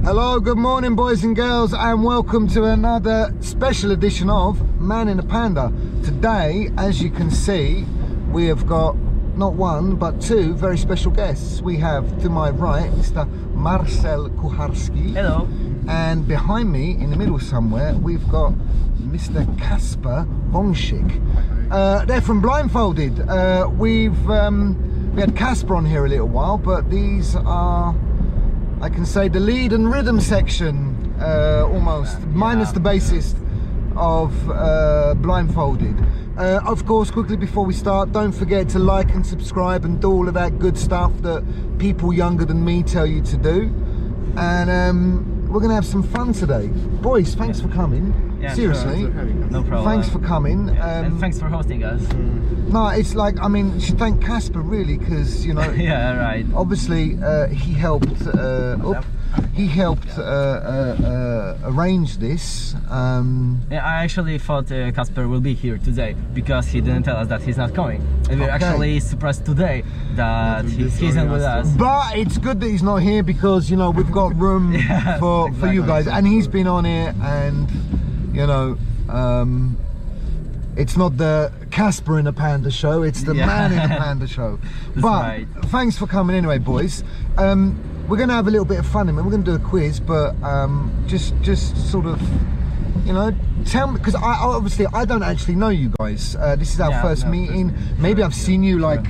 Hello, good morning boys and girls, and welcome to another special edition of Man in a Panda. Today, as you can see, we have got not one but two very special guests. We have to my right Mr. Marcel Kucharski. Hello. And behind me, in the middle somewhere, we've got Mr. Kacper Wąsik. They're from Blindfolded. We had Kacper on here a little while, but these are, I can say, the lead and rhythm section, almost, minus the bassist of Blindfolded. Of course, quickly before we start, don't forget to like and subscribe and do all of that good stuff that people younger than me tell you to do. And we're going to have some fun today. Boys, thanks for coming. Yeah, seriously. Sure. No problem. Thanks for coming. And thanks for hosting us. No, it's like, I mean, you should thank Kacper really, because, you know, yeah, right. Obviously, he helped arrange this. Yeah, I actually thought Kacper will be here today because he didn't tell us that he's not coming. And we're actually surprised today that he isn't with us. But it's good that he's not here because, you know, we've got room for you guys, and he's been on here, and you know, it's not the Kacper in a Panda show, it's the Man in a Panda show. But thanks for coming anyway, boys. We're going to have a little bit of fun in it. We're going to do a quiz, but just sort of, you know, tell me, because I don't actually know you guys. This is our first meeting. Maybe I've seen you like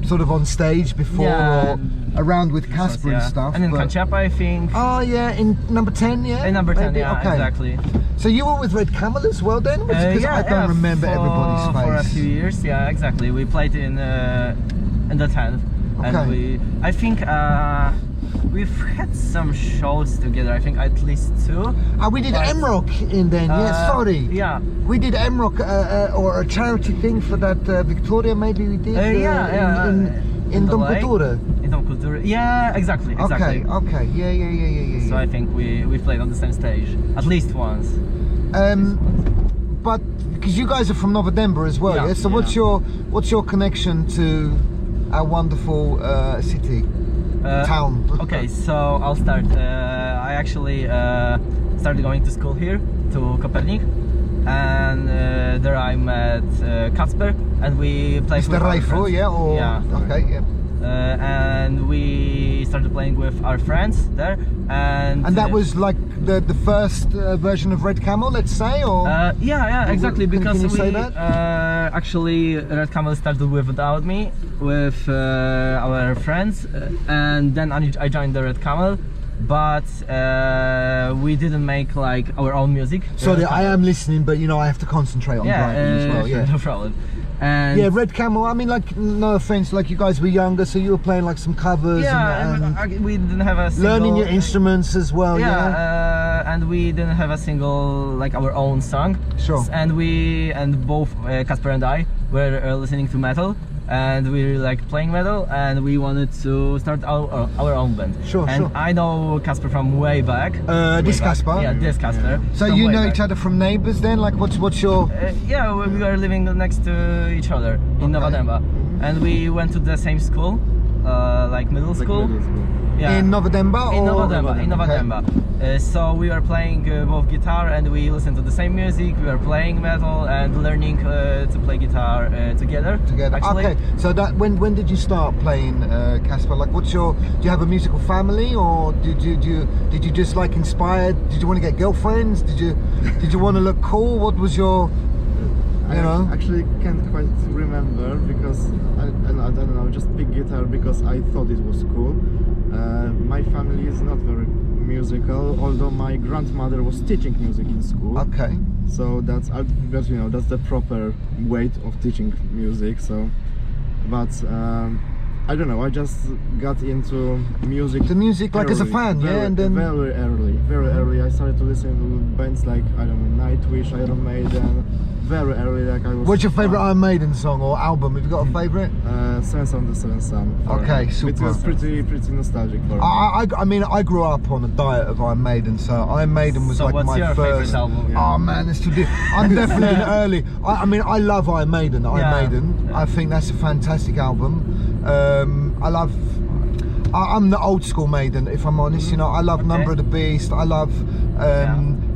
sort of on stage before, or around with Kacper and stuff. And in Kacper, I think. Oh yeah, in number 10, yeah? In number 10, maybe? yeah, okay. Exactly. So you were with Red Camel as well then? Because I don't remember everybody's face. For a few years, yeah, exactly. We played in the 10th. Okay. And I think we've had some shows together, I think at least 2. We did M-Rock in then, sorry. Yeah. We did M-Rock, or a charity thing for that Victoria, maybe we did? In Dom Cultura. In Dom Cultura, yeah, exactly. Okay, yeah. So I think we played on the same stage, at least once. But, because you guys are from Nova Denver as well, yeah? So what's your connection to our wonderful city? Town. Okay, so I'll start. I actually started going to school here, to Copernic, and there I met Kacper, and we played Mr. with our Rifo, friends. yeah? Or, yeah. Okay, yeah. And we started playing with our friends there, and that was like the first version of Red Camel, let's say, or yeah, exactly. Because can you we say that? Actually, Red Camel started without me, with our friends, and then I joined the Red Camel. But we didn't make like our own music. Sorry, I am listening, but you know I have to concentrate on writing as well. Yeah, no problem. And yeah, Red Camel. I mean, like, no offense, like you guys were younger, so you were playing like some covers. And we didn't have a single, learning your instruments as well. Yeah, and we didn't have a single like our own song. Sure. And both Kacper and I were listening to metal. And we really like playing metal, and we wanted to start our own band. Sure. I know Kacper from way back. This Kacper? Yeah, this Kacper. So you know each other from neighbors then? Like, what's your? Yeah, we were living next to each other in Nova Denver, and we went to the same school, like middle school. Yeah. In Nova Denver? In Nova Denver. So we were playing both guitar, and we listened to the same music. We were playing metal and learning to play guitar together. Actually. Okay. So that when did you start playing, Kacper? Like, do you have a musical family, or did you just like inspired? Did you want to get girlfriends? Did you want to look cool? What was your? I actually can't quite remember, because I don't know, just pick guitar because I thought it was cool. My family is not very musical, although my grandmother was teaching music in school. Okay. So that's you know, that's the proper way of teaching music. So, but I don't know, I just got into music. The music like as a fan, and then very early. I started to listen to bands like, I don't know, Nightwish, Iron Maiden. Very early, like I was. What's your favourite Iron Maiden song or album? Have you got a favourite? Sense on the Seventh Sun. Okay, super. It was pretty nostalgic for me. I mean, I grew up on a diet of Iron Maiden, so Iron Maiden was like my first. Favourite album? Yeah. Oh man, it's too deep. I'm definitely early. I mean, I love Iron Maiden. I think that's a fantastic album. I'm the old school Maiden, if I'm honest. You know, I love Number of the Beast. I love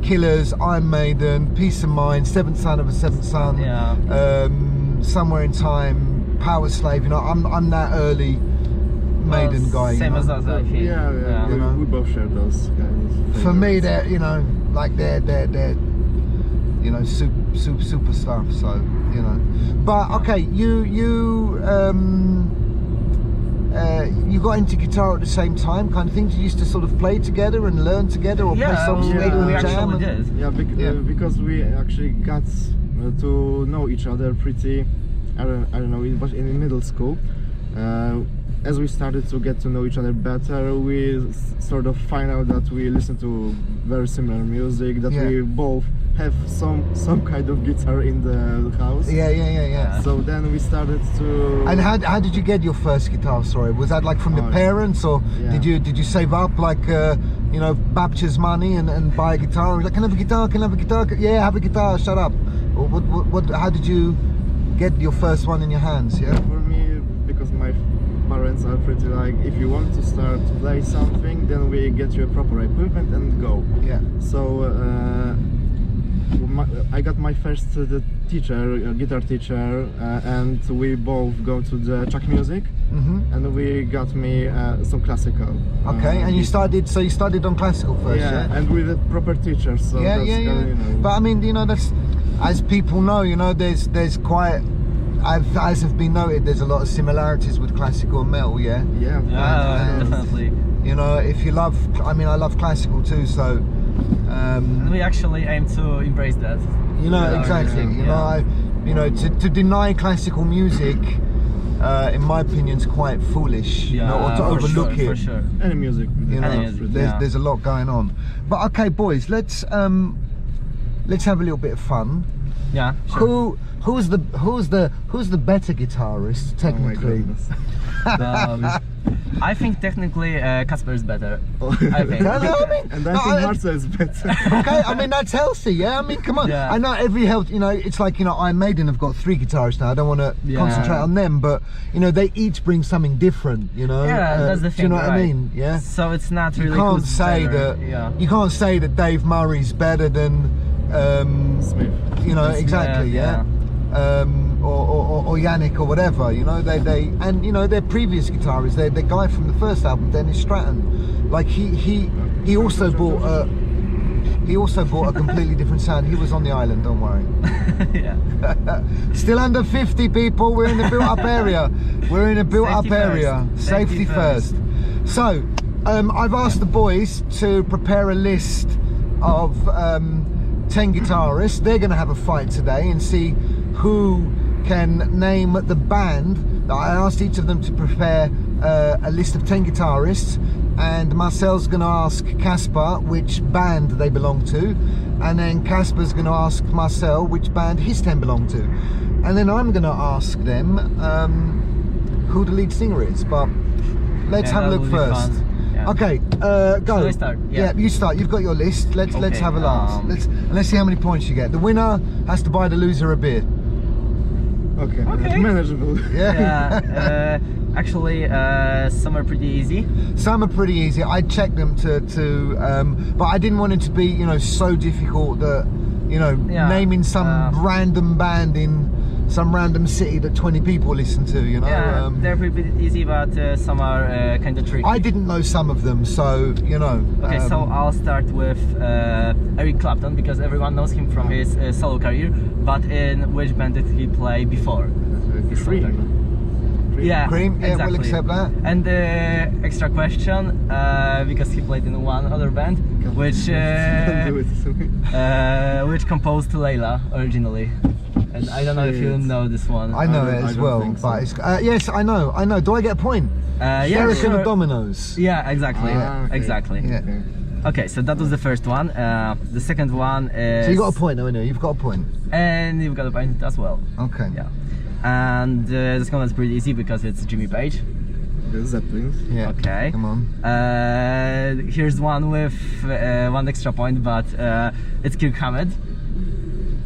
Killers, Iron Maiden, Peace of Mind, Seventh Son of a Seventh Son. Somewhere in Time, Power Slave. You know, I'm that early Maiden guy. Same as us, I think. Yeah. We both share those guys. For me, they're, you know, like they're you know, super stuff. So, you know, but okay, you got into guitar at the same time, kind of thing. You used to sort of play together and learn together, or play songs together and we jam. actually did. Because we actually got to know each other pretty. I don't know. It was in middle school. As we started to get to know each other better, we sort of find out that we listen to very similar music, that we both have some kind of guitar in the house. Yeah. So then we started to. And how did you get your first guitar? Sorry, was that like from the parents, or did you save up like you know, Baptist money and buy a guitar? Like, can I have a guitar? Can I have a guitar? Yeah, have a guitar. Shut up. Or what? How did you get your first one in your hands? Yeah. For me, because my parents are pretty like, if you want to start play something, then we get you a proper equipment and go. Yeah. So I got my first guitar teacher, and we both go to the Czech music, and we got me some classical. Okay, and you started on classical first. Yeah, and with a proper teacher. So yeah. You know. But I mean, you know, that's, as people know, you know, there's quite. As have been noted, there's a lot of similarities with classical and metal, Yeah, definitely. You know, if you love, I mean, I love classical too, so. And we actually aim to embrace that. You know, exactly. You know, to deny classical music, in my opinion, is quite foolish. Yeah, you know, or to overlook it. For sure. Any music. You know, music, there's a lot going on. But okay, boys, let's have a little bit of fun. Yeah. Sure. Who's the better guitarist technically? Oh my goodness. I think technically Kacper is better. I think. And I think Marcel is better. Okay, I mean that's healthy, yeah. I mean, come on. Yeah. I know every health. You know, it's like, you know, Iron Maiden have got 3 guitarists now. I don't want to concentrate on them, but you know, they each bring something different. You know. Yeah, that's the thing. Do you know what I mean? Yeah. So it's not really. You can't say better. that. You can't say that Dave Murray's better than. Smith. You know, exactly. Yeah. Or Yannick or whatever, you know, they and you know, their previous guitarist, the guy from the first album, Dennis Stratton, like he also bought a completely different sound. He was on the island, don't worry. Yeah. Still under 50 people. We're in the built-up area. We're in a built-up area. Safety first. So, I've asked the boys to prepare a list of 10 guitarists. They're going to have a fight today and see who can name the band. I asked each of them to prepare a list of 10 guitarists, and Marcel's going to ask Kacper which band they belong to, and then Kacper's going to ask Marcel which band his 10 belong to, and then I'm going to ask them who the lead singer is. But let's have a look first. Okay, go. Shall I start? Yeah, you start. You've got your list. Let's have a laugh. Let's see how many points you get. The winner has to buy the loser a beer. Okay. Manageable. Yeah. Actually, some are pretty easy. Some are pretty easy. I checked them but I didn't want it to be, you know, so difficult that, you know, naming some random band in some random city that 20 people listen to, you know. Yeah, they're pretty easy, but some are kind of tricky. I didn't know some of them, so, you know. Okay, so I'll start with Eric Clapton, because everyone knows him from his solo career, but in which band did he play before? Cream. Yeah, Cream, yeah, exactly. we'll accept that. And extra question, because he played in one other band, which composed Layla originally. And I don't know if you know this one. I know it as well, but it's, yes, I know. Do I get a point? Yeah, Derek and the sure. Dominoes. Yeah, exactly. Okay. Exactly. Yeah. Okay, so that was the first one. The second one is... So you got a point, no? You've got a point. And you've got a point as well. Okay. Yeah. And this one is pretty easy because it's Jimmy Page. The Zeppelins. Yeah. Okay. Come on. Here's one with one extra point, but it's Kirk Hammett.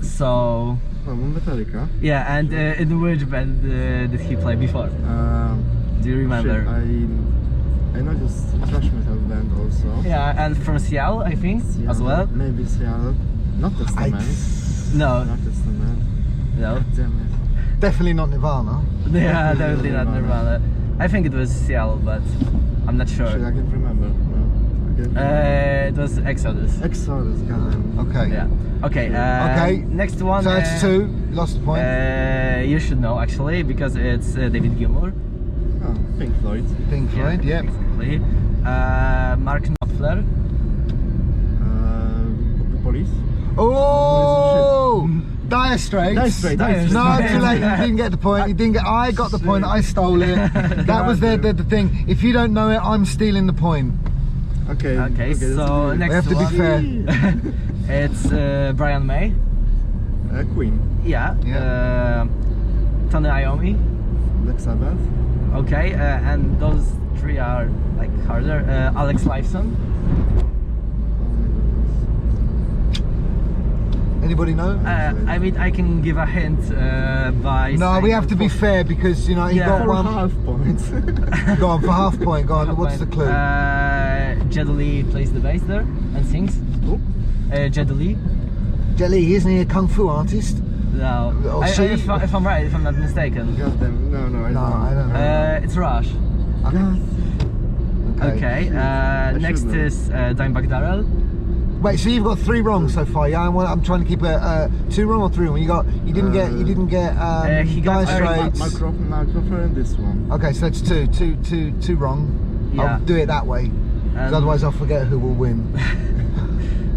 So... Metallica. Yeah, and in which band did he play before? Do you remember? I know this thrash metal band also. Yeah, and from Seattle, I think, as well. Maybe Seattle. Not Testament. No, Not Testament. no. Damn it. Definitely not Nirvana. Yeah, definitely not Nirvana. I think it was Seattle, but I'm not Actually, sure. I can't remember. No, I can't remember. It was Exodus. Exodus, goddamn. Okay. Yeah. Okay. Okay. Next one. So that's two. Lost the point. You should know actually because it's David Gilmour. Oh, Pink Floyd. Pink Floyd. Yeah. Exactly. Mark Knopfler. Police. Oh, Dire Straits. Dire Straits, Dire No, Straits. too late. You didn't get the point. You didn't get. I got the point. I stole it. That was the thing. If you don't know it, I'm stealing the point. Okay. Okay, so that's next We have to be one. fair. It's Brian May. Queen. Yeah. Yeah. Tony Iommi. Black Sabbath. Okay, and those three are like harder. Alex Lifeson. Anybody know? I mean, I can give a hint by. No, saying we have to be fair because you know you Yeah. got For one. half points. Go on for half point. Go on. What's the clue? Jed Lee plays the bass there and sings. Who? Jed Lee. Jelly, isn't he a kung fu artist? No. Oh, I, she? if I'm right, if I'm not mistaken. Goddamn. No, I No, I don't know. It's Rush. God. Okay. Next should know. is Dimebag Darrell. Wait, so you've got three wrong so far. Yeah, I'm trying to keep it two wrong or three wrong. You didn't get he got Dire Straits. Microphone and this one. Okay, so it's two wrong. Yeah. I'll do it that way, 'cause otherwise I'll forget who will win.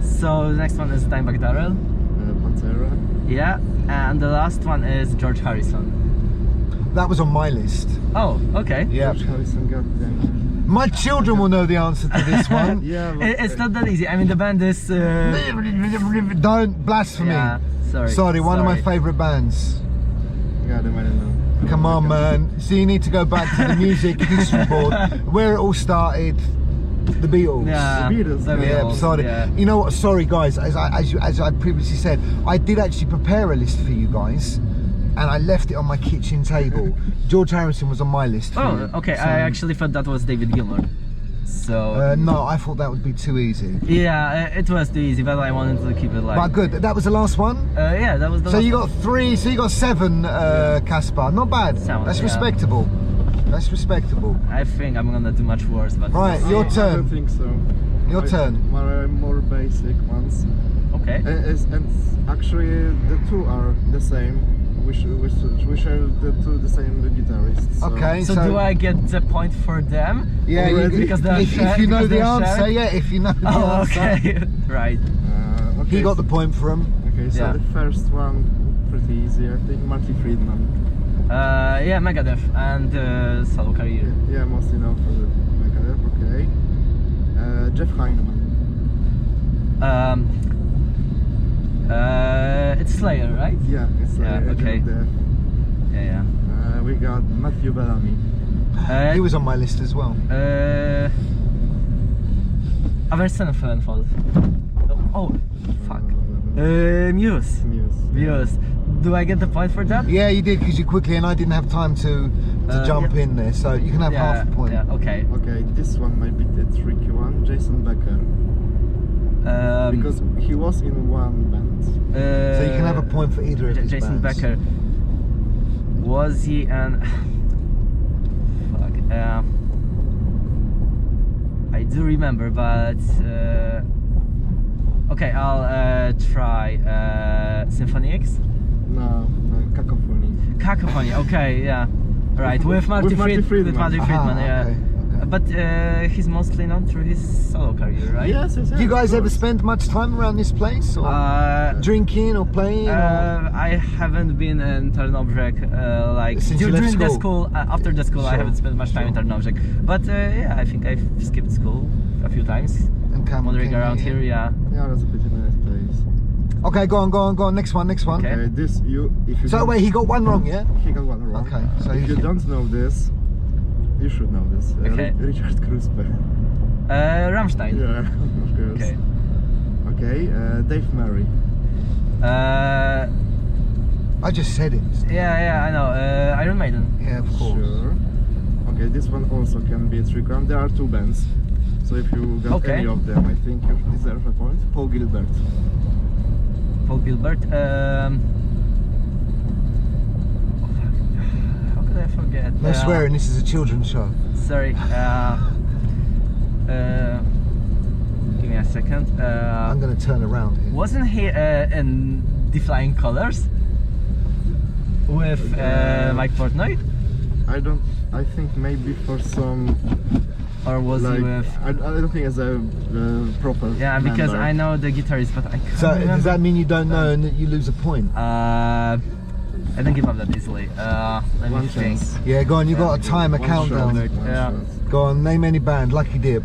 So the next one is Dimebag Darrell. Pantera. Yeah. And the last one is George Harrison. That was on my list. Oh, okay. Yeah. George Harrison, goddamn. My children will know the answer to this one. Yeah, but, It's not that easy. I mean, the band is. Don't blasphemy. Yeah. Sorry, one of my favourite bands. Goddamn, I don't know. Come on, man. So you need to go back to the music history board where it all started. The Beatles. Yeah. The Beatles, the yeah, Beatles, Sorry. yeah. You know what? Sorry, guys. As I previously said, I did actually prepare a list for you guys, and I left it on my kitchen table. George Harrison was on my list. For Oh, you. okay. So, I actually thought that was David Gilmour. So. no, I thought that would be too easy. Yeah, it was too easy, but I wanted to keep it like. But good. That was the last one. Yeah, that was the. So last you one. got three. So you got seven, Kacper. Not bad. Sound, That's yeah. respectable. That's respectable. I think I'm gonna do much worse, but. Right, your I turn. don't think so. Your turn. More basic ones. Okay. And actually, the two are the same. We share the same guitarists. So. Okay. So do I get the point for them? Yeah, Already? Because they're if you know because the they're answer, shared? yeah. If you know the Oh, answer, okay. Right. Okay. he got the point for him. Okay, so Yeah. the first one pretty easy. I think Marty Friedman. Yeah, Megadeth and solo career. Yeah, mostly known for the Megadeth. Okay. Jeff Heinemann. It's Slayer, right? Yeah, it's Yeah, Edge of okay. Death. Yeah, We got Matthew Bellamy. yeah. He was on my list as well. Avenged Sevenfold. Oh, fuck. Muse. Muse. Do I get the point for that? Yeah, you did because you quickly, and I didn't have time to jump in there, so you can have half a point. Yeah, okay. Okay, this one might be the tricky one. Jason Becker. Because he was in one band. So you can have a point for either of his Jason bands. Becker. Was he an? Fuck. I do remember, but okay, I'll try Symphony X. No, Cacophony. Cacophony. Okay, yeah, right. With Marty Friedman. With Marty Friedman, Aha, yeah. okay, okay. But he's mostly known through his solo career, right? Yes. Do you guys ever spend much time around this place, or drinking or playing? I haven't been in Tarnobrzeg like Since you left during the school? school. After the school, I Sure, haven't spent much time in Tarnobrzeg. But yeah, I think I've skipped school a few times. And come Wandering around here, yeah. Yeah, that's a pretty nice place. Okay, go on. Next one. Okay. Okay, this if you. So don't- wait, he got one wrong, yeah? He got one wrong. Okay, so if you he- don't know this, you should know this. Okay. Richard Kruspe. Rammstein. Yeah, of course. Okay. Okay, Dave Murray. I just said it. Yeah, I know. Iron Maiden. Yeah, of course. Sure. Okay, this one also can be a trick round. There are two bands, so if you got Okay. any of them, I think you deserve a point. Paul Gilbert. Paul Gilbert. How could I forget? No swearing, this is a children's show. Sorry. Give me a second. I'm going to turn around here. Wasn't he in The Flying Colours with Mike Portnoy? I think maybe for some, Or was he like, with? I don't think as a proper Yeah, because member. I know the guitarist, but I can't So remember. does that mean you don't know and that you lose a point? I don't give up that easily. Let One me think. chance. Yeah, go on, you got to time a One countdown. shot, one Yeah. shot. Go on, name any band, Lucky Dip.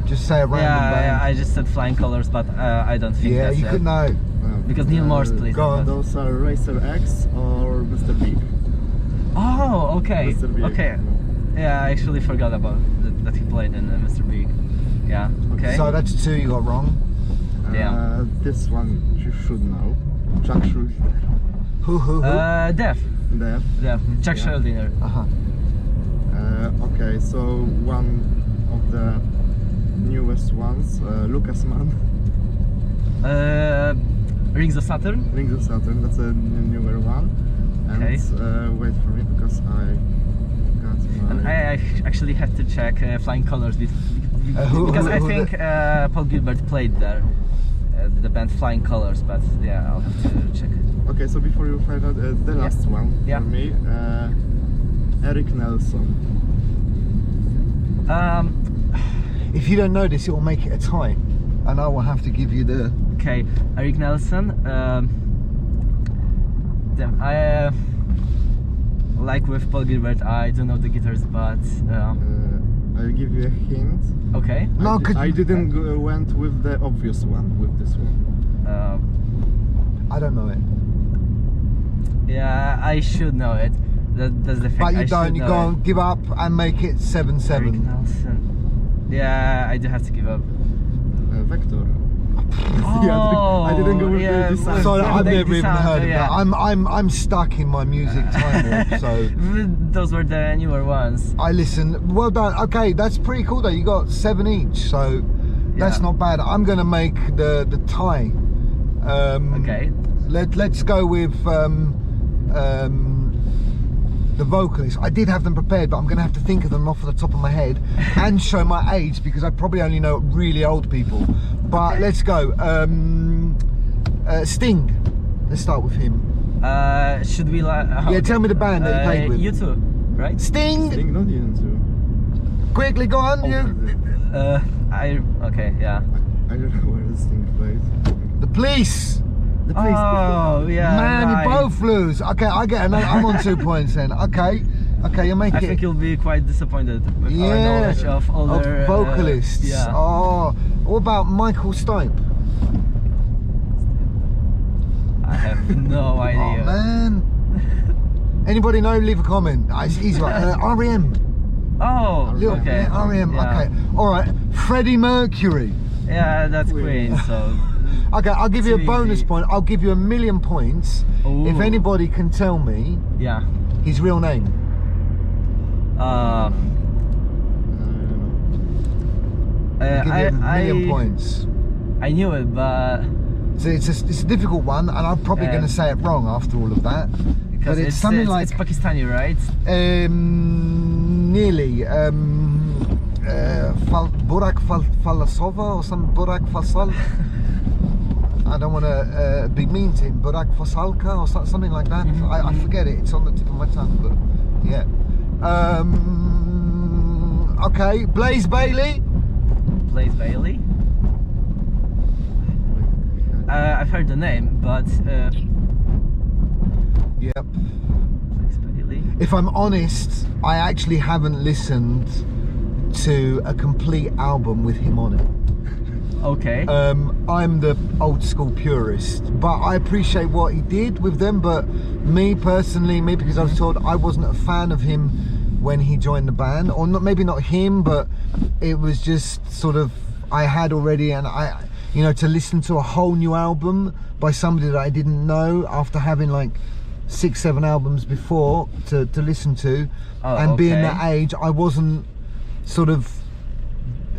Just say a random Yeah, band. I just said Flying Colours, but I don't think Yeah, that's you it. could know. Because Neil Morse plays go on. that. Those are Racer X or Mr. Big. Oh, okay. Mr. Big. Okay. Yeah, I actually forgot about that he played in Mr. Big. Yeah. Okay. So that's two you got wrong. Yeah. This one you should know. Chuck Schuldiner. Who? Def. There. Chuck Yeah. Schuldiner. Uh-huh. Okay, so one of the newest ones, Lucas Mann. Rings of Saturn. Rings of Saturn, that's a newer one. And Okay. wait for me because I got my... And I actually had to check Flying Colours because who I think Paul Gilbert played there, the band Flying Colours. But yeah, I'll have to check. Okay, so before you find out the last one Yeah. for me, Eric Nelson. If you don't know this, it will make it a tie. And I will have to give you the... Okay, Eric Nelson. I like with Paul Gilbert. I don't know the guitars, but I'll give you a hint. okay. No, could I you- didn't went with the obvious one, with this one. I don't know it. Yeah, I should know it. That's the thing. But I you don't, should you know go it. and give up and make it Eric 7-7. Nelson. Yeah, I do have to give up. Vector. Oh, I didn't go with yeah, the design. Sorry, I've the never even sound, heard of yeah. that. I'm stuck in my music time warp, so Those were the newer ones. I listen. Well done. Okay, that's pretty cool though. You got 7 each, so that's Yeah. not bad. I'm gonna make the tie. Okay. Let's go with the vocalists. I did have them prepared, but I'm gonna have to think of them off the top of my head and show my age because I probably only know really old people. But let's go. Sting. Let's start with him. Should we like? Yeah, tell me the band that you played with. You too, right? Sting. Sting, not even two. Quickly, go on. You. Okay, yeah. I don't know where the Sting plays. The Police. The police. Oh, yeah. Man, right. you both lose. Okay, I get another. I'm on 2 points then. Okay, you make I it. think you'll be quite disappointed with our Yeah, knowledge of older vocalists. yeah. Oh, what about Michael Stipe? I have no idea. Oh man. Anybody know? Leave a comment. It's easy. REM. Oh, Little, okay. yeah, REM. Yeah. Okay. All right. Freddie Mercury. Yeah, that's Queen. So. Okay, I'll give you a Too bonus easy. point. I'll give you 1,000,000 points Ooh. if anybody can tell me Yeah. his real name. I I'll give you 1,000,000 points. I knew it, but So it's a difficult one, and I'm probably going to say it wrong after all of that. because But it's something like it's Pakistani, right? nearly Burak Falasova or some Burak Fasal. I don't want to be mean to him. Burak Fasalka or something like that. Mhm. I forget it. It's on the tip of my tongue, but yeah. Okay, Blaze Bailey. Blaze Bailey. I've heard the name, but Yep. Blaze Bailey. If I'm honest, I actually haven't listened to a complete album with him on it. Okay. I'm the old school purist, but I appreciate what he did with them. But me personally, because I was told I wasn't a fan of him when he joined the band, or not, maybe not him, but it was just sort of I had already, and to listen to a whole new album by somebody that I didn't know after having like 6-7 albums before to listen to, and being that age, I wasn't sort of.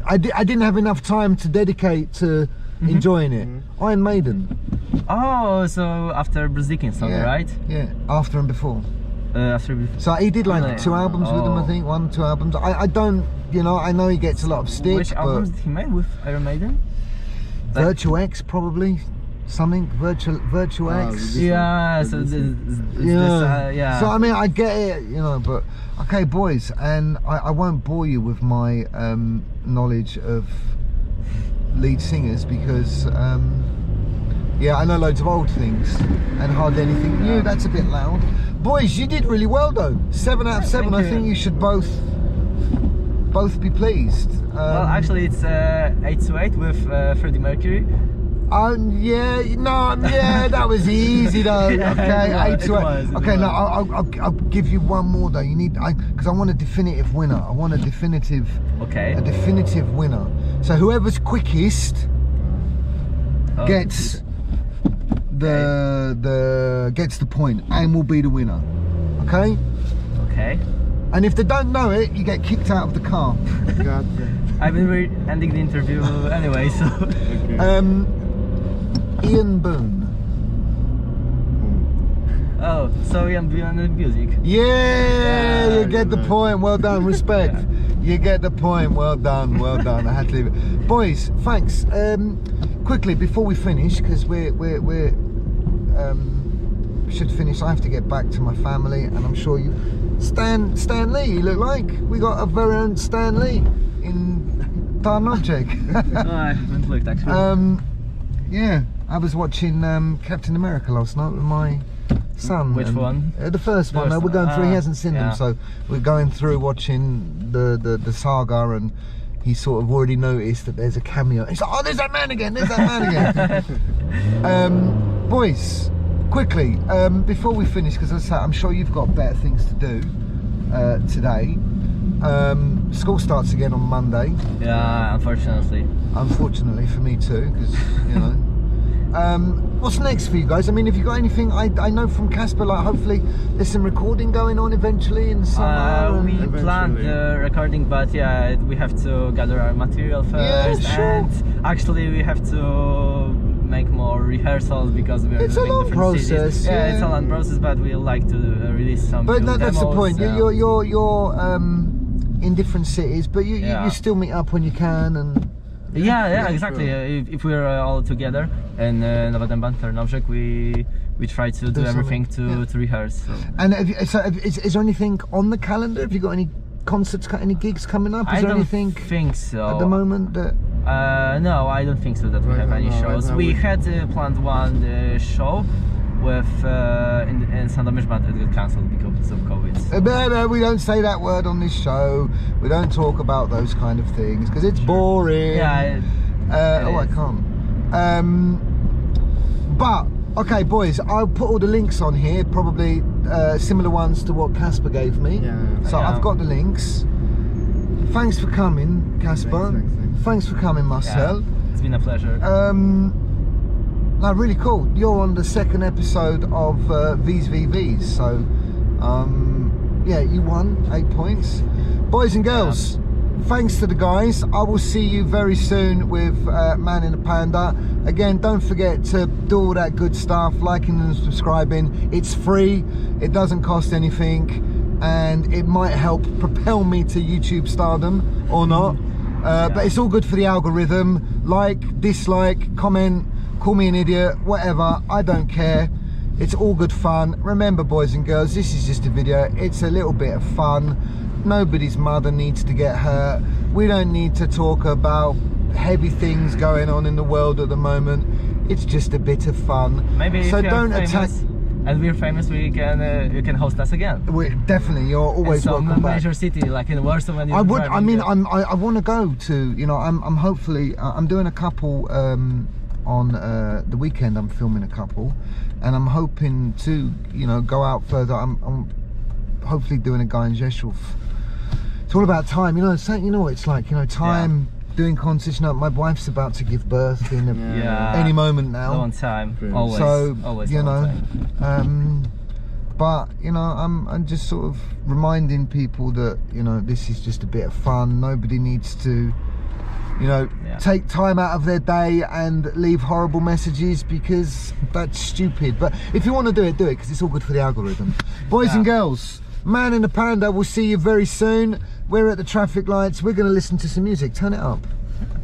I didn't have enough time to dedicate to enjoying it. Iron Maiden. Oh, so after Bruce Dickinson, right? Yeah, after and before. After before. So he did like 2 albums with them, I think. 1-2 albums. I don't, I know he gets a lot of stick. Which albums did he make with Iron Maiden? Virtual X, probably. Something Virtual X. Yeah. So yeah. So I mean, I get it, but okay, boys, and I won't bore you with my knowledge of lead singers because I know loads of old things and hardly anything new. That's a bit loud. Boys, you did really well though. 7 out of 7. I think you should both be pleased. Well, actually, it's 8-8 with Freddie Mercury. That was easy though. Okay, 8-8. Okay, no, I'll give you one more though. You need, because I want a definitive winner. I want a definitive winner. So whoever's quickest gets gets the point and will be the winner. Okay. Okay. And if they don't know it, you get kicked out of the car. I've been ending the interview anyway, so. Ian Boone. Oh, so Ian Boone and music. Yeah, you get the point. Well done. Respect. You get the point. Well done. Well done. I had to leave it. Boys, thanks. Quickly before we finish, because we should finish. I have to get back to my family, and I'm sure you. Stan Lee, you look like we got a very own Stan Lee in Darn Object. I haven't looked actually. Yeah, I was watching Captain America last night with my son. Which one? The first one. No, we're going through. He hasn't seen them, so we're going through watching the saga, and he sort of already noticed that there's a cameo. He's like, "Oh, there's that man again! There's that man again!" Boys, quickly before we finish, because as I say, I'm sure you've got better things to do today. School starts again on Monday. Yeah, unfortunately. Unfortunately for me too, because what's next for you guys? I mean, have you got anything? I know from Kacper, like hopefully there's some recording going on eventually in the summer. We planned the recording, but we have to gather our material first, and actually we have to make more rehearsals because we are it's doing a long different process. cities. Yeah, it's a long process, but we like to release some. But that's demos, the point. You're in different cities, but you still meet up when you can and. Yeah, exactly. If we're all together in Nowa Dęba, Tarnobrzeg, we try to do everything to rehearse. So. And is there anything on the calendar? Have you got any concerts, any gigs coming up? Is there anything? I don't think so. At the moment, that. No, I don't think so that we have any shows. We had planned one show with in Sandomierz, but it got cancelled because of COVID. No, we don't say that word on this show. We don't talk about those kind of things because it's boring. Yeah. I can't. But okay, boys, I'll put all the links on here. Probably similar ones to what Kacper gave me. So I've got the links. Thanks for coming, Kacper. Thanks for coming, Marcel. It's been a pleasure. No, really cool. You're on the 2nd episode of V's VVs, so you won 8 points. Boys and girls, thanks to the guys. I will see you very soon with Man in a Panda. Again, don't forget to do all that good stuff, liking and subscribing. It's free, it doesn't cost anything, and it might help propel me to YouTube stardom or not. But it's all good for the algorithm. Like, dislike, comment, call me an idiot, whatever, I don't care. It's all good fun. Remember, boys and girls, this is just a video. It's a little bit of fun. Nobody's mother needs to get hurt. We don't need to talk about heavy things going on in the world at the moment. It's just a bit of fun. Maybe so if don't attack. And we're famous, you can host us again. Definitely, you're always welcome back. Major city like in Warsaw. When I would. I mean, I want to go to. I'm hopefully. I'm doing a couple on the weekend. I'm filming a couple, and I'm hoping to go out further. I'm hopefully doing a guy in Rzeszów. It's all about time, it's like, time. Doing concerts, my wife's about to give birth in any moment now. On time, always. So always. but you know, I'm just sort of reminding people that, you know, this is just a bit of fun. Nobody needs to, you know, take time out of their day and leave horrible messages, because that's stupid. But if you want to do it, because it's all good for the algorithm. Boys and girls, Man in the Panda, we'll see you very soon. We're at the traffic lights. We're going to listen to some music. Turn it up.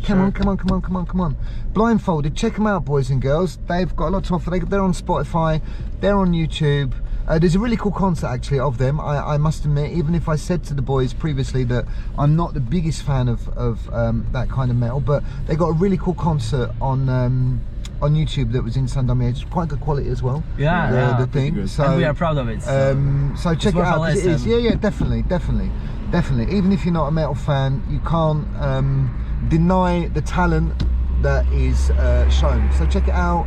Come on. Blindfolded, check them out, boys and girls. They've got a lot to offer. They're on Spotify, they're on YouTube. There's a really cool concert actually of them, I must admit, even if I said to the boys previously that I'm not the biggest fan of that kind of metal, but they got a really cool concert on YouTube that was in Sandomierz. It's quite good quality as well. The thing. So, and we are proud of it. So check it out, 'cause it is. Yeah, definitely. Even if you're not a metal fan, you can't deny the talent that is shown. So check it out,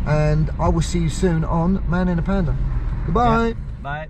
and I will see you soon on Man in a Panda. Goodbye. Bye.